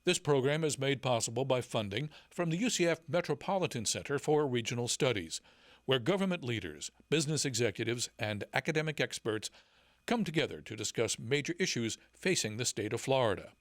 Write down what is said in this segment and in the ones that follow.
This program is made possible by funding from the UCF Metropolitan Center for Regional Studies, where government leaders, business executives, and academic experts come together to discuss major issues facing the state of Florida.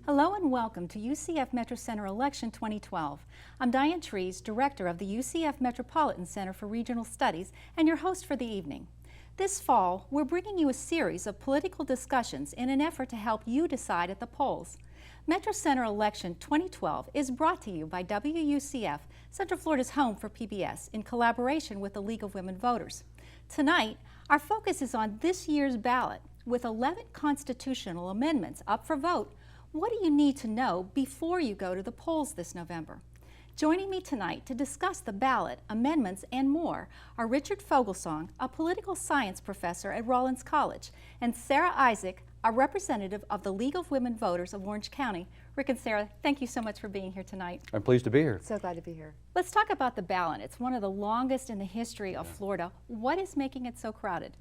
Hello and welcome to UCF Metro Center Election 2012. I'm Diane Trees, Director of the UCF Metropolitan Center for Regional Studies and your host for the evening. This fall, we're bringing you a series of political discussions in an effort to help you decide at the polls. Metro Center Election 2012 is brought to you by WUCF, Central Florida's home for PBS, in collaboration with the League of Women Voters. Tonight, our focus is on this year's ballot. With 11 constitutional amendments up for vote, what do you need to know before you go to the polls this November? Joining me tonight to discuss the ballot, amendments, and more are Richard Foglesong, a political science professor at Rollins College, and Sara Isaac, a representative of the League of Women Voters of Orange County. Rick and Sara, thank you so much for being here tonight. I'm pleased to be here. So glad to be here. Let's talk about the ballot. It's one of the longest in the history of Florida. What is making it so crowded?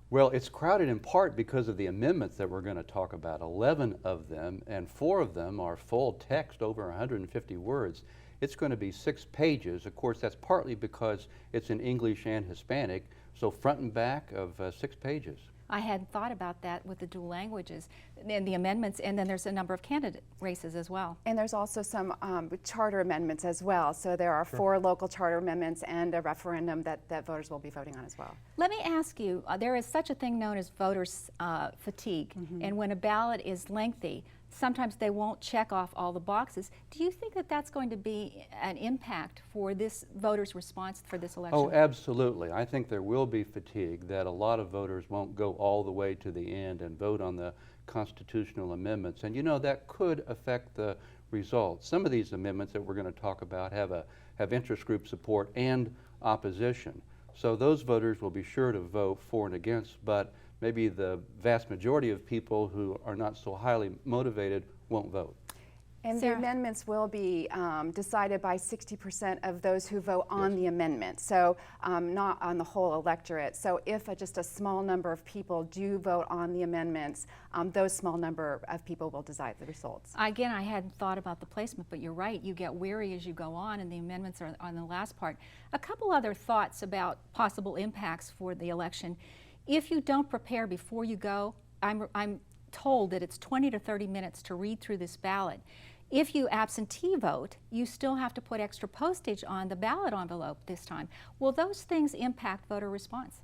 Well, it's crowded in part because of the amendments that we're going to talk about. 11 of them, and 4 of them are full text, over 150 words. It's going to be 6 pages. Of course, that's partly because it's in English and Hispanic, so front and back of 6 pages. I hadn't thought about that with the dual languages and the amendments, and then there's a number of candidate races as well. And there's also some charter amendments as well. So there are 4 local charter amendments and a referendum that voters will be voting on as well. Let me ask you, there is such a thing known as voters fatigue, and when a ballot is lengthy, sometimes they won't check off all the boxes. Do you think that that's going to be an impact for this voters' response for this election? Oh, absolutely. I think there will be fatigue, that a lot of voters won't go all the way to the end and vote on the constitutional amendments. And you know, that could affect the results. Some of these amendments that we're going to talk about have interest group support and opposition. So those voters will be sure to vote for and against, but maybe the vast majority of people who are not so highly motivated won't vote. And Sara? the amendments will be decided by 60% of those who vote on the amendment, so not on the whole electorate. So if just a small number of people do vote on the amendments, those small number of people will decide the results. Again, I hadn't thought about the placement, but you're right. You get weary as you go on, and the amendments are on the last part. A couple other thoughts about possible impacts for the election. If you don't prepare before you go, I'm told that it's 20 to 30 minutes to read through this ballot. If you absentee vote, you still have to put extra postage on the ballot envelope this time. Will those things impact voter response?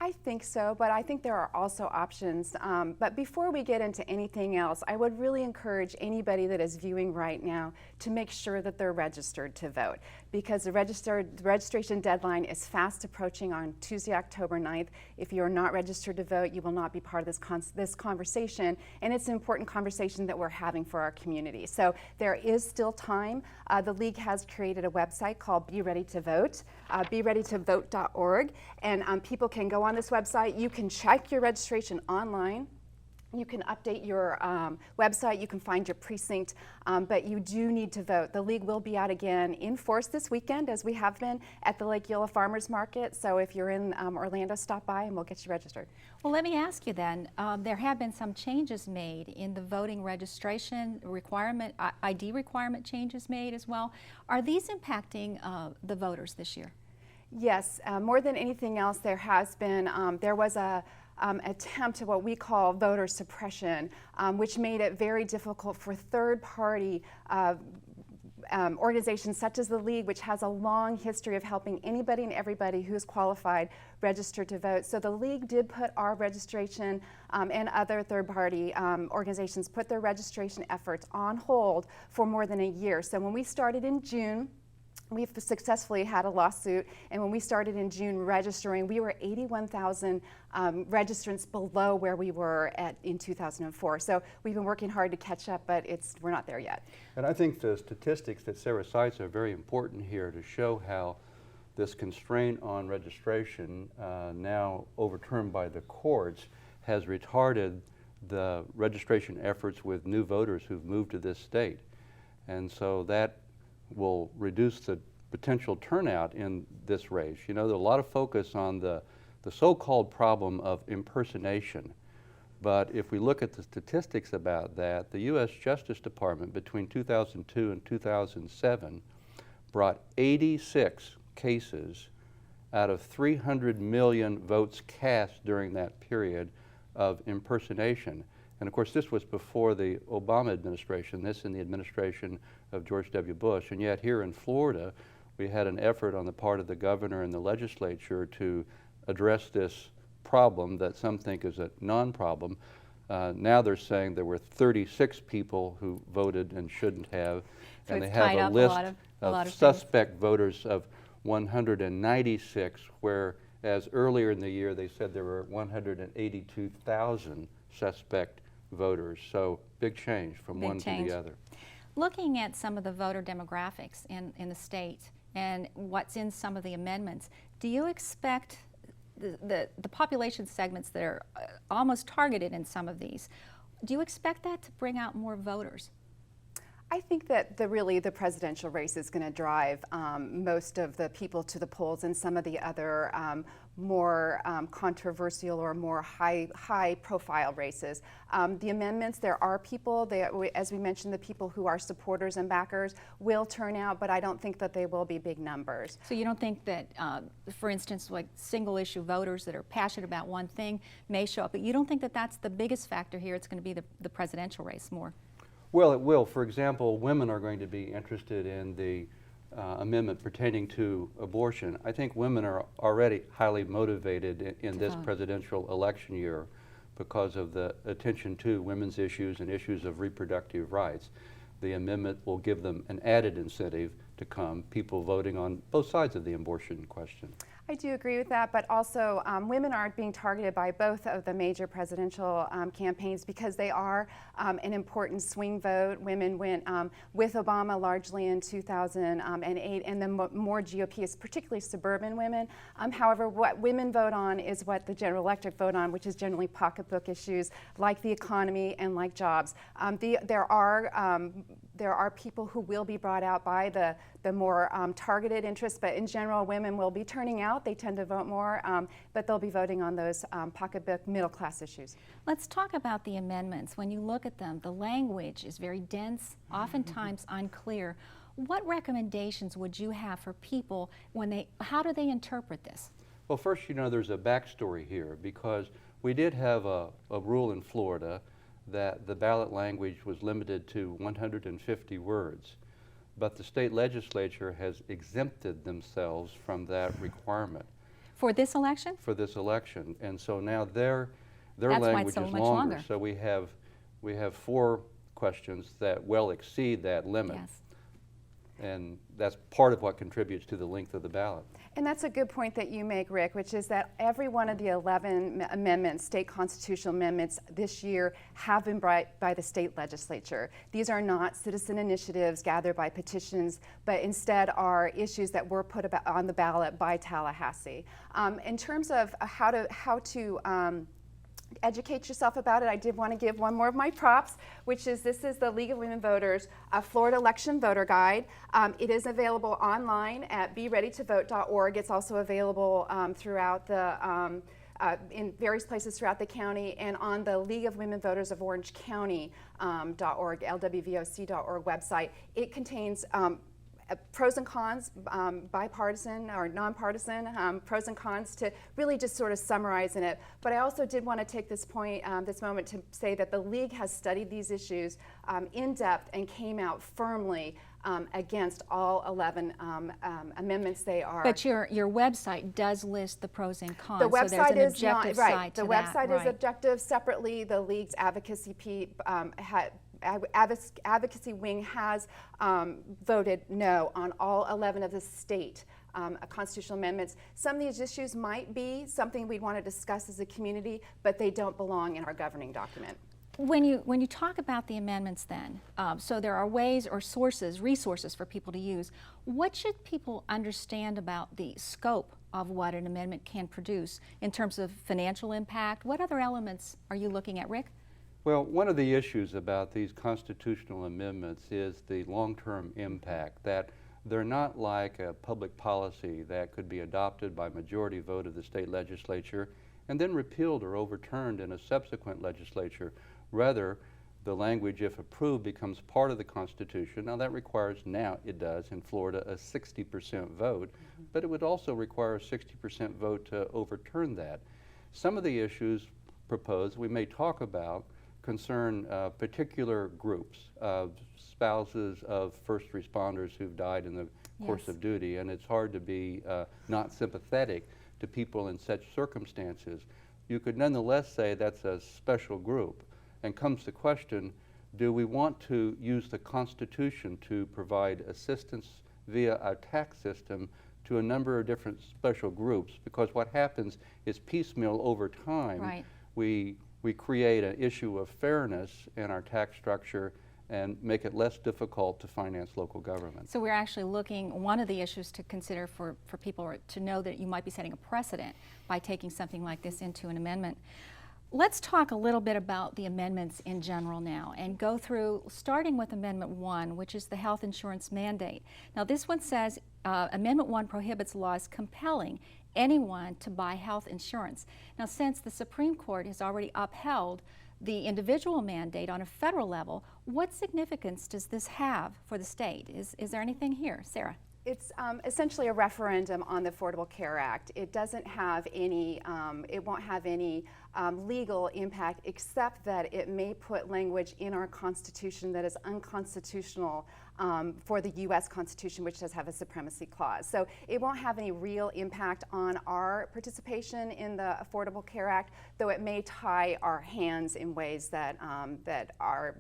I think so, but I think there are also options. But before we get into anything else, I would really encourage anybody that is viewing right now to make sure that they're registered to vote, because the registration deadline is fast approaching on Tuesday, October 9th. If you are not registered to vote, you will not be part of this conversation, and it's an important conversation that we're having for our community. So there is still time. The League has created a website called Be Ready to Vote, bereadytovote.org, and people can go on this website. You can check your registration online. You can update your website, you can find your precinct, but you do need to vote. The League will be out again in force this weekend, as we have been, at the Lake Eola Farmers Market. So if you're in Orlando, stop by and we'll get you registered. Well, let me ask you then, there have been some changes made in the voting registration requirement, ID requirement changes made as well. Are these impacting the voters this year? Yes, more than anything else, there has been, there was a attempt at what we call voter suppression, which made it very difficult for third-party organizations such as the League, which has a long history of helping anybody and everybody who's qualified register to vote. So the League did put our registration and other third-party organizations put their registration efforts on hold for more than a year. So when we started in June, we've successfully had a lawsuit, and when we started in June registering, we were 81,000 registrants below where we were in 2004. So we've been working hard to catch up, but we're not there yet. And I think the statistics that Sara cites are very important here to show how this constraint on registration, now overturned by the courts, has retarded the registration efforts with new voters who've moved to this state. And so that will reduce the potential turnout in this race. You know, there's a lot of focus on the so-called problem of impersonation. But if we look at the statistics about that, the U.S. Justice Department between 2002 and 2007 brought 86 cases out of 300 million votes cast during that period of impersonation. And of course, this was before the Obama administration, this in the administration of George W. Bush. And yet here in Florida, we had an effort on the part of the governor and the legislature to address this problem that some think is a non-problem. Now they're saying there were 36 people who voted and shouldn't have. So and it's they have tied a up list a lot of of suspect voters of 196, whereas earlier in the year they said there were 182,000 suspect voters. So big change from one to the other. Looking at some of the voter demographics in the state and what's in some of the amendments, do you expect the population segments that are almost targeted in some of these, do you expect that to bring out more voters? I think that really the presidential race is going to drive most of the people to the polls, and some of the other more controversial or more high profile races. The amendments, there are people, as we mentioned, the people who are supporters and backers will turn out, but I don't think that they will be big numbers. So you don't think that, for instance, like single issue voters that are passionate about one thing may show up, but you don't think that that's the biggest factor here? It's going to be the presidential race more? Well, it will. For example, women are going to be interested in the amendment pertaining to abortion. I think women are already highly motivated in this presidential election year because of the attention to women's issues and issues of reproductive rights. The amendment will give them an added incentive to come, people voting on both sides of the abortion question. I do agree with that, but also women are being targeted by both of the major presidential campaigns because they are an important swing vote. Women went with Obama largely in 2008, and then more GOP is particularly suburban women. However, what women vote on is what the general electorate vote on, which is generally pocketbook issues like the economy and like jobs. There are people who will be brought out by the more targeted interests, but in general, women will be turning out. They tend to vote more, but they'll be voting on those pocketbook middle-class issues. Let's talk about the amendments. When you look at them, the language is very dense, oftentimes unclear. What recommendations would you have for people how do they interpret this? Well, first, you know, there's a backstory here because we did have a rule in Florida that the ballot language was limited to 150 words. But the state legislature has exempted themselves from that requirement. For this election? For this election. And so now their That's language why it's so is much longer. longer. So we have 4 questions that well exceed that limit. Yes. And that's part of what contributes to the length of the ballot. And that's a good point that you make, Rick, which is that every one of the 11 amendments, state constitutional amendments this year, have been brought by the state legislature. These are not citizen initiatives gathered by petitions, but instead are issues that were put on the ballot by Tallahassee. In terms of how to educate yourself about it, I did want to give one more of my props, which is this is the League of Women Voters Florida Election Voter Guide. It is available online at bereadytovote.org. It's also available throughout the in various places throughout the county and on the League of Women Voters of Orange County .org, lwvoc.org website. It contains pros and cons, bipartisan or nonpartisan, pros and cons to really just sort of summarize in it. But I also did want to take this moment to say that the League has studied these issues in depth and came out firmly against all 11 amendments. They are. But your website does list the pros and cons. The website so there's an is objective not right. side The to website that, is objective. Separately, the League's advocacy advocacy wing has voted no on all 11 of the state constitutional amendments. Some of these issues might be something we'd want to discuss as a community, but they don't belong in our governing document. When you talk about the amendments then, so there are ways or resources for people to use, what should people understand about the scope of what an amendment can produce in terms of financial impact? What other elements are you looking at, Rick? Well, one of the issues about these constitutional amendments is the long-term impact, that they're not like a public policy that could be adopted by majority vote of the state legislature and then repealed or overturned in a subsequent legislature. Rather, the language, if approved, becomes part of the Constitution. Now that requires, now it does in Florida, a 60% vote, but it would also require a 60% vote to overturn that. Some of the issues proposed we may talk about concern particular groups of spouses of first responders who've died in the course of duty, and it's hard to be not sympathetic to people in such circumstances. You could nonetheless say that's a special group. And comes the question, do we want to use the Constitution to provide assistance via our tax system to a number of different special groups? Because what happens is piecemeal over time, we create an issue of fairness in our tax structure and make it less difficult to finance local government. So we're actually looking, one of the issues to consider for people to know that you might be setting a precedent by taking something like this into an amendment. Let's talk a little bit about the amendments in general now and go through, starting with Amendment 1, which is the health insurance mandate. Now this one says, Amendment 1 prohibits laws compelling anyone to buy health insurance. Now since the Supreme Court has already upheld the individual mandate on a federal level, what significance does this have for the state? Is there anything here? Sarah? It's essentially a referendum on the Affordable Care Act. It doesn't have any, it won't have any legal impact except that it may put language in our Constitution that is unconstitutional for the U.S. Constitution, which does have a supremacy clause. So it won't have any real impact on our participation in the Affordable Care Act, though it may tie our hands in ways that, that are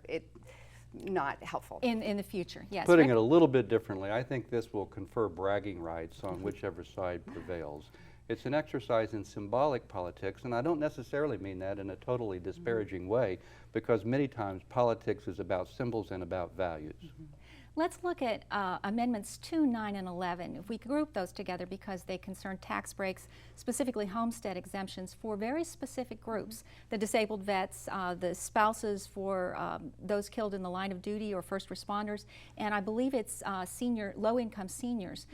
not helpful. In the future, yes. Putting Rick? it a little bit differently, I think this will confer bragging rights on whichever side prevails. It's an exercise in symbolic politics, and I don't necessarily mean that in a totally disparaging way, because many times politics is about symbols and about values. Let's look at Amendments 2, 9, and 11. If we group those together because they concern tax breaks, specifically homestead exemptions for very specific groups, the disabled vets, the spouses for those killed in the line of duty or first responders, and I believe it's low-income seniors.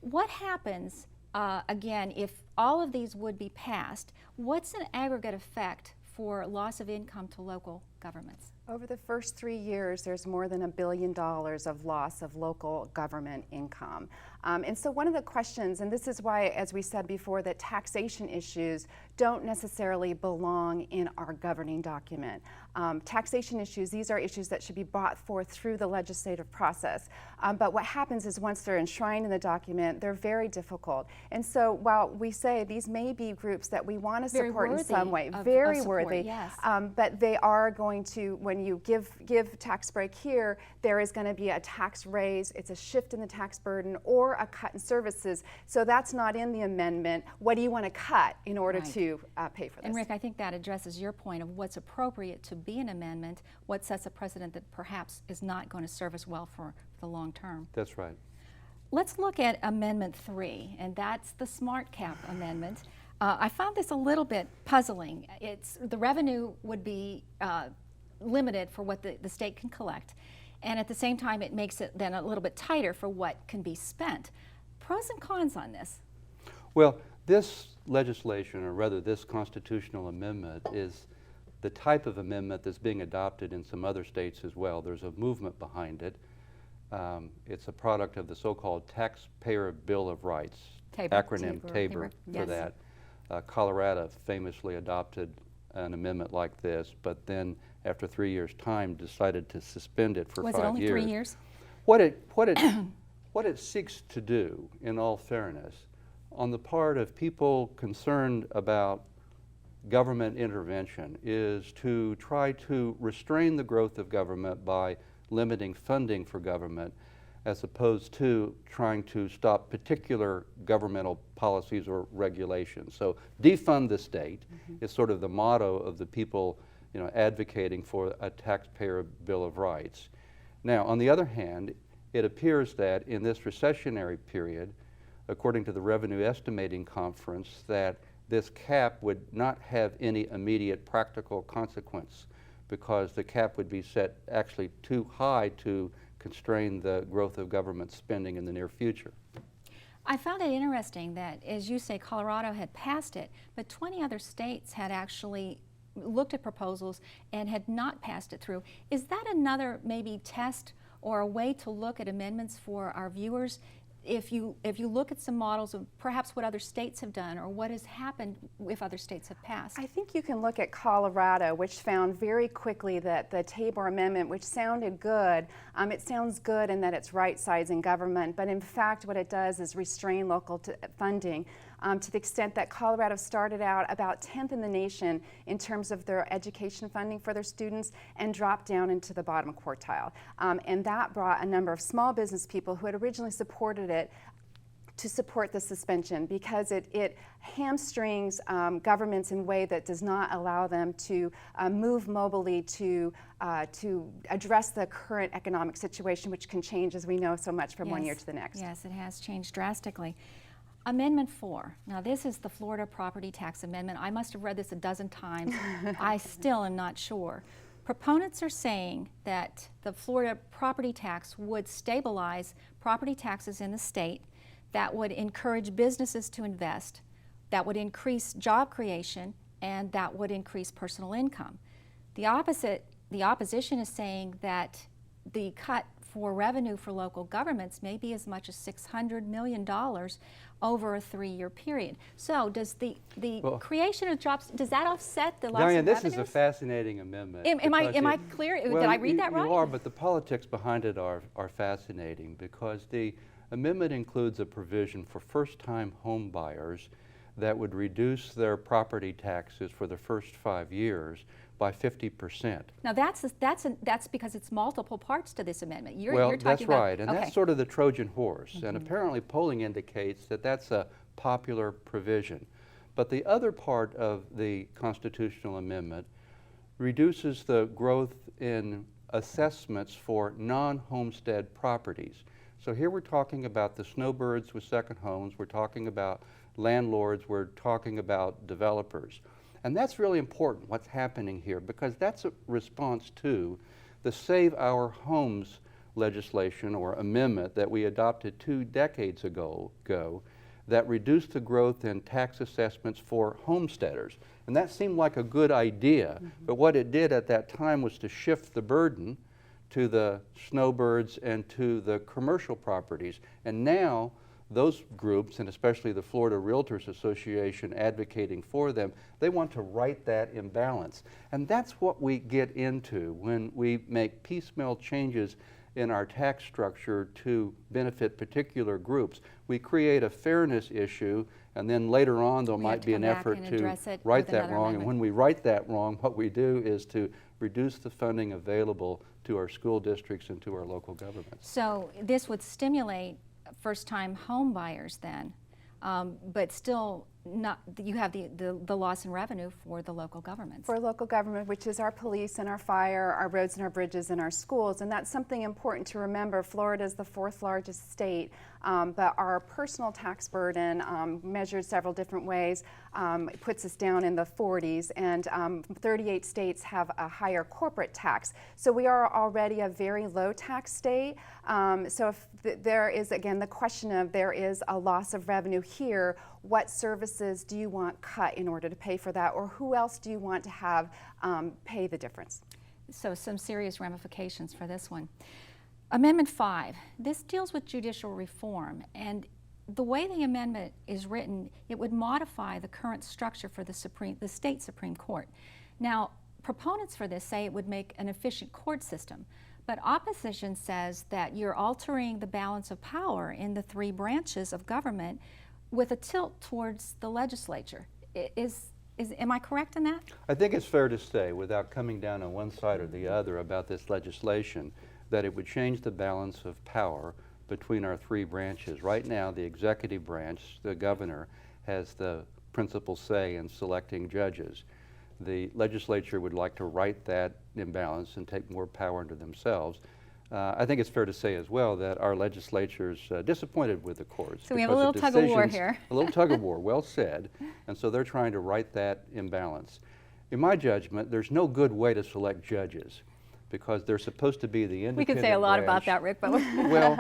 What happens, again, if all of these would be passed? What's an aggregate effect for loss of income to local governments? Over the first 3 years, there's more than $1 billion of loss of local government income. And so one of the questions, and this is why, as we said before, that taxation issues don't necessarily belong in our governing document. Taxation issues, these are issues that should be brought forth through the legislative process. But what happens is once they're enshrined in the document, they're very difficult. And so while we say these may be groups that we want to support in some way, very worthy, yes. But they are going to, when you give tax break here, there is going to be a tax raise, it's a shift in the tax burden, or a cut in services. So that's not in the amendment. What do you want to cut in order to pay for this? And Rick, I think that addresses your point of what's appropriate to be an amendment, what sets a precedent that perhaps is not going to serve us well for the long term. That's right. Let's look at Amendment 3, and that's the Smart Cap Amendment. I found this a little bit puzzling. The revenue would be limited for what the state can collect, and at the same time it makes it then a little bit tighter for what can be spent. Pros and cons on this? Well, this legislation, or rather this constitutional amendment, is the type of amendment that's being adopted in some other states as well. There's a movement behind it. It's a product of the so-called Taxpayer Bill of Rights, acronym TABOR for that. Colorado famously adopted an amendment like this, but then after 3 years' time decided to suspend it for 5 years. Was it only 3 years? What it seeks to do, in all fairness, on the part of people concerned about government intervention, is to try to restrain the growth of government by limiting funding for government, as opposed to trying to stop particular governmental policies or regulations. So defund the state is sort of the motto of the people advocating for a taxpayer Bill of Rights. Now, on the other hand, it appears that in this recessionary period, according to the Revenue Estimating Conference, that this cap would not have any immediate practical consequence because the cap would be set actually too high to constrain the growth of government spending in the near future. I found it interesting that, as you say, Colorado had passed it, but 20 other states had actually looked at proposals and had not passed it through. Is that another maybe test or a way to look at amendments for our viewers? If you look at some models of perhaps what other states have done or what has happened if other states have passed. I think you can look at Colorado, which found very quickly that the Tabor Amendment, which sounded good, it sounds good in that it's right-sizing government, but in fact what it does is restrain local funding to the extent that Colorado started out about 10th in the nation in terms of their education funding for their students and dropped down into the bottom quartile. And that brought a number of small business people who had originally supported it to support the suspension because it hamstrings governments in a way that does not allow them to move mobily to address the current economic situation, which can change, as we know, so much from one year to the next. Yes, it has changed drastically. Amendment 4. Now this is the Florida Property Tax Amendment. I must have read this a dozen times. I still am not sure. Proponents are saying that the Florida property tax would stabilize property taxes in the state, that would encourage businesses to invest, that would increase job creation, and that would increase personal income. The opposition is saying that the cut for revenue for local governments may be as much as $600 million over a 3-year period. So does the creation of jobs, does that offset the loss of revenues? Diane, this is a fascinating amendment. Am I clear? Well, did I read that right? You are, but the politics behind it are fascinating because the amendment includes a provision for first-time home buyers that would reduce their property taxes for the first 5 years by 50%. Now that's because it's multiple parts to this amendment. You're talking that's about, right, and okay. that's sort of the Trojan horse, and apparently polling indicates that that's a popular provision. But the other part of the constitutional amendment reduces the growth in assessments for non-homestead properties. So here we're talking about the snowbirds with second homes, we're talking about landlords, we're talking about developers. And that's really important, what's happening here, because that's a response to the Save Our Homes legislation or amendment that we adopted 2 decades ago that reduced the growth in tax assessments for homesteaders. And that seemed like a good idea, but what it did at that time was to shift the burden to the snowbirds and to the commercial properties. And now those groups, and especially the Florida Realtors Association advocating for them, they want to right that imbalance. And that's what we get into when we make piecemeal changes in our tax structure to benefit particular groups. We create a fairness issue, and then later on there might be an effort to right that wrong. And when we right that wrong, what we do is to reduce the funding available to our school districts and to our local governments. So this would stimulate first-time home buyers then, but still not, you have the loss in revenue for the local governments. For local government, which is our police and our fire, our roads and our bridges and our schools, and that's something important to remember. Florida is the 4th largest state, but our personal tax burden, measured several different ways, puts us down in the 40s, and 38 states have a higher corporate tax. So we are already a very low tax state. So if there is, again, the question of there is a loss of revenue here, what services do you want cut in order to pay for that, or who else do you want to have pay the difference? So some serious ramifications for this one. Amendment 5, this deals with judicial reform, and the way the amendment is written, it would modify the current structure for the state Supreme Court. Now, proponents for this say it would make an efficient court system, but opposition says that you're altering the balance of power in the 3 branches of government with a tilt towards the legislature. Am I correct in that? I think it's fair to say, without coming down on one side or the other about this legislation, that it would change the balance of power between our 3 branches. Right now, the executive branch, the governor, has the principal say in selecting judges. the legislature would like to right that imbalance and take more power into themselves. I think it's fair to say as well that our legislature's disappointed with the courts. So we have a little tug of war here. A little tug of war, well said. And so they're trying to right that imbalance. In my judgment, there's no good way to select judges because they're supposed to be the independent We could say a lot branch. about that, Rick, but Well,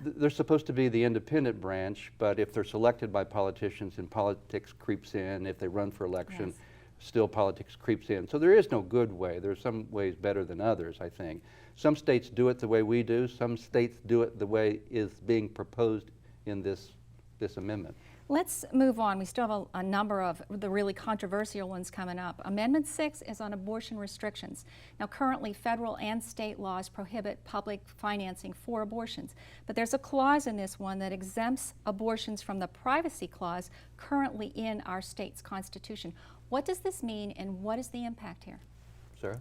they're supposed to be the independent branch, but if they're selected by politicians and politics creeps in, if they run for election, Yes. still politics creeps in. So there is no good way. There's some ways better than others, I think. Some states do it the way we do. Some states do it the way is being proposed in this amendment. let's move on. We still have a number of the really controversial ones coming up. Amendment 6 is on abortion restrictions. Now, currently, federal and state laws prohibit public financing for abortions, but there's a clause in this one that exempts abortions from the privacy clause currently in our state's constitution. What does this mean, and what is the impact here? Sarah?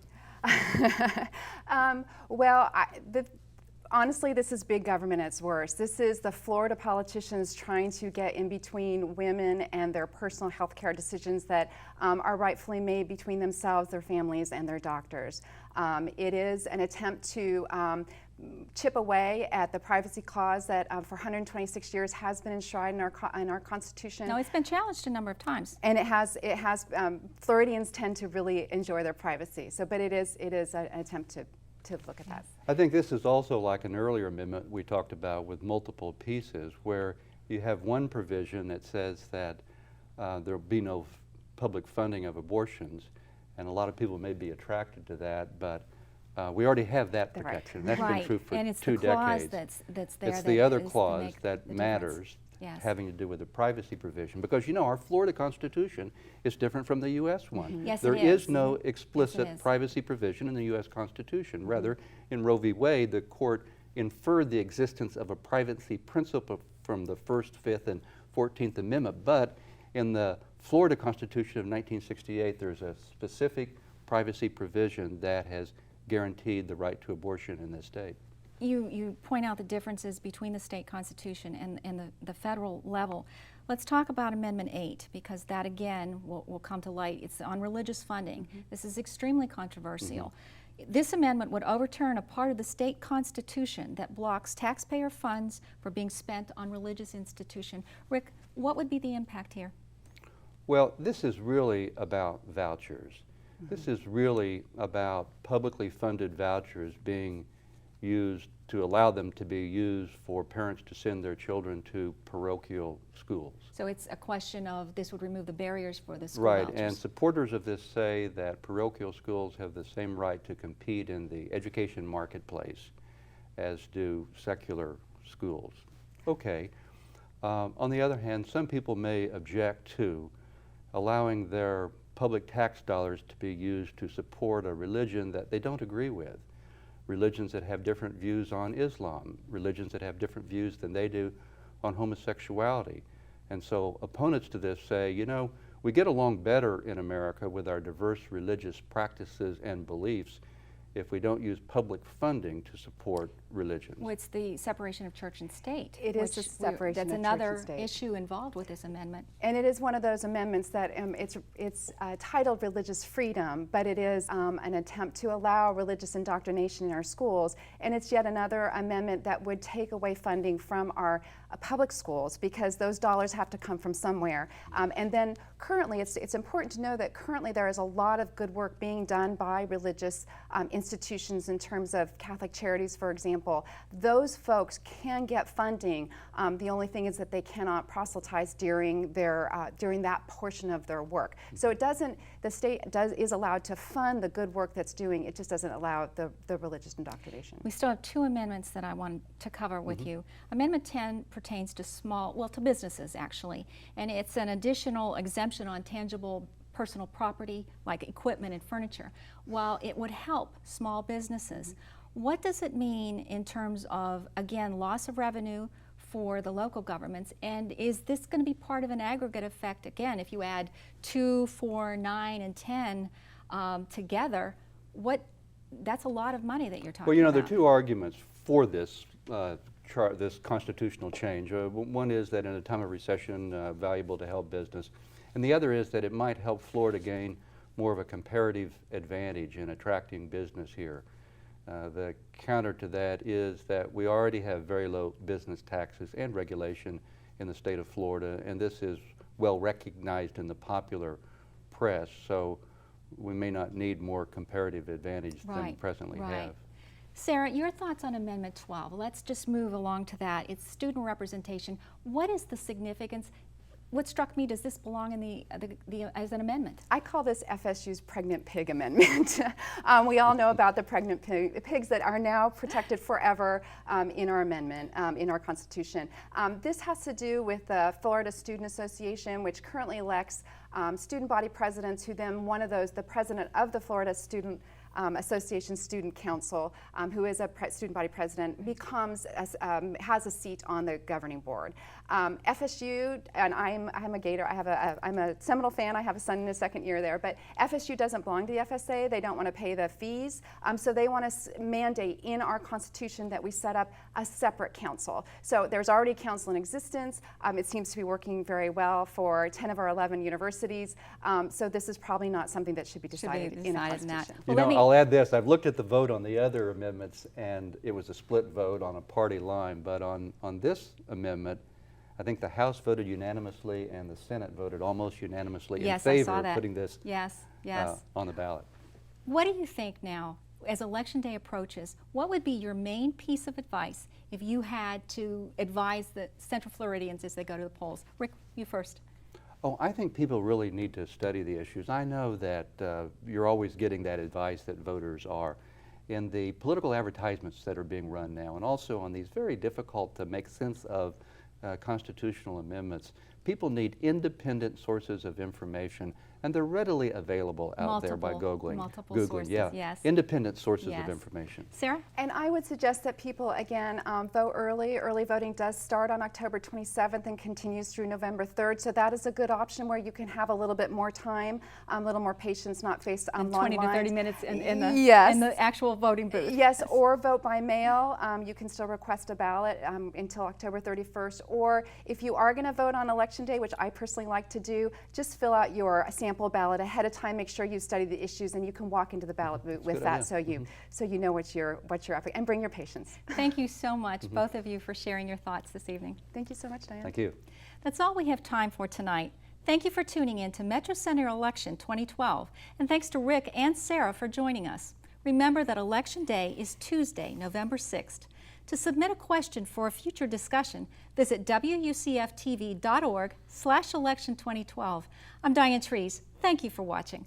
Well, honestly, this is big government at its worst. This is the Florida politicians trying to get in between women and their personal health care decisions that are rightfully made between themselves, their families, and their doctors. It is an attempt to chip away at the privacy clause that for 126 years has been enshrined in our Constitution. No, it's been challenged a number of times. And it has Floridians tend to really enjoy their privacy. So, but it is an attempt to look at that. I think this is also like an earlier amendment we talked about with multiple pieces where you have one provision that says that there will be no public funding of abortions, and a lot of people may be attracted to that, but we already have that protection. That's right. been true for and it's 2 the clause decades. that's there. It's that the other is to clause make that the matters, difference. Yes. having to do with the privacy provision. Because you know, our Florida Constitution is different from the U.S. one. Yes, There it is is. no explicit Yes, it is. privacy provision in the U.S. Constitution. Rather, in Roe v. Wade, the court inferred the existence of a privacy principle from the First, Fifth, and 14th Amendment. But in the Florida Constitution of 1968, there's a specific privacy provision that has guaranteed the right to abortion in this state. You point out the differences between the state constitution and the federal level. Let's talk about Amendment 8, because that again will come to light. It's on religious funding. This is extremely controversial. This amendment would overturn a part of the state constitution that blocks taxpayer funds for being spent on religious institution. Rick, what would be the impact here? Well, this is really about vouchers. This is really about publicly funded vouchers being used to allow them to be used for parents to send their children to parochial schools. So it's a question of this would remove the barriers for the school Right, vouchers. and supporters of this say that parochial schools have the same right to compete in the education marketplace as do secular schools. Okay. On the other hand, some people may object to allowing their public tax dollars to be used to support a religion that they don't agree with. Religions that have different views on Islam, religions that have different views than they do on homosexuality. And so opponents to this say, you know, we get along better in America with our diverse religious practices and beliefs if we don't use public funding to support religions. Well, it's the separation of church and state. It is which the separation That's of church and another state. issue involved with this amendment. And it is one of those amendments that it's titled religious freedom, but it is an attempt to allow religious indoctrination in our schools. And it's yet another amendment that would take away funding from our public schools, because those dollars have to come from somewhere. And then currently, it's important to know that currently there is a lot of good work being done by religious institutions in terms of Catholic Charities, for example. Those folks can get funding. The only thing is that they cannot proselytize during that portion of their work. So it doesn't. The state is allowed to fund the good work that's doing. It just doesn't allow the religious indoctrination. We still have 2 amendments that I want to cover with you. Amendment 10 pertains to to businesses actually, and it's an additional exemption on tangible personal property like equipment and furniture. While it would help small businesses, what does it mean in terms of, again, loss of revenue for the local governments, and is this going to be part of an aggregate effect? Again, if you add 2, 4, 9, and 10 together, that's a lot of money that you're talking about. Well, you know, there are 2 arguments for this this constitutional change. One is that in a time of recession, valuable to help business, and the other is that it might help Florida gain more of a comparative advantage in attracting business here. The counter to that is that we already have very low business taxes and regulation in the state of Florida, and this is well recognized in the popular press, so we may not need more comparative advantage than we presently have. Sara, your thoughts on Amendment 12? Let's just move along to that. It's student representation. What is the significance? What struck me, does this belong in as an amendment? I call this FSU's pregnant pig amendment. We all know about the pregnant pigs that are now protected forever in our amendment, in our Constitution. This has to do with the Florida Student Association, which currently elects student body presidents, who then the president of the Florida Student Association Student Council, who is a student body president, has a seat on the governing board. FSU, and I'm a Gator, I'm a Seminole fan, I have a son in his second year there, but FSU doesn't belong to the FSA, they don't want to pay the fees, so they want to mandate in our Constitution that we set up a separate council. So there's already a council in existence, it seems to be working very well for 10 of our 11 universities, so this is probably not something that should be decided in a Constitution. I'll add this. I've looked at the vote on the other amendments, and it was a split vote on a party line. But on this amendment, I think the House voted unanimously, and the Senate voted almost unanimously in favor of putting this on the ballot. What do you think now, as Election Day approaches, what would be your main piece of advice if you had to advise the Central Floridians as they go to the polls? Rick, you first. Oh, I think people really need to study the issues. I know that you're always getting that advice that voters are. In the political advertisements that are being run now, and also on these very difficult to make sense of constitutional amendments, people need independent sources of information, and they're readily available out there by Googling. Multiple sources, yes. Independent sources of information. Sara? And I would suggest that people, again, vote early. Early voting does start on October 27th and continues through November 3rd, so that is a good option where you can have a little bit more time, a little more patience, not face long 20 lines. to 30 minutes in the actual voting booth. Yes, or vote by mail. You can still request a ballot until October 31st, or if you are going to vote on Election Day, which I personally like to do, just fill out your sample ballot ahead of time. Make sure you study the issues, and you can walk into the ballot booth with that, so you know what you're up against, and bring your patience. Thank you so much, both of you, for sharing your thoughts this evening. Thank you so much, Diane. Thank you. That's all we have time for tonight. Thank you for tuning in to Metro Center Election 2012, and thanks to Rick and Sara for joining us. Remember that Election Day is Tuesday, November 6th. To submit a question for a future discussion, visit wucftv.org/election2012. I'm Diane Trees. Thank you for watching.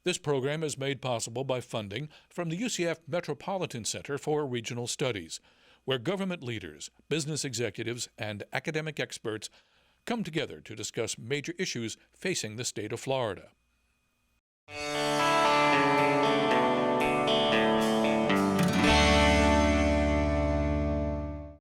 This program is made possible by funding from the UCF Metropolitan Center for Regional Studies, where government leaders, business executives, and academic experts come together to discuss major issues facing the state of Florida.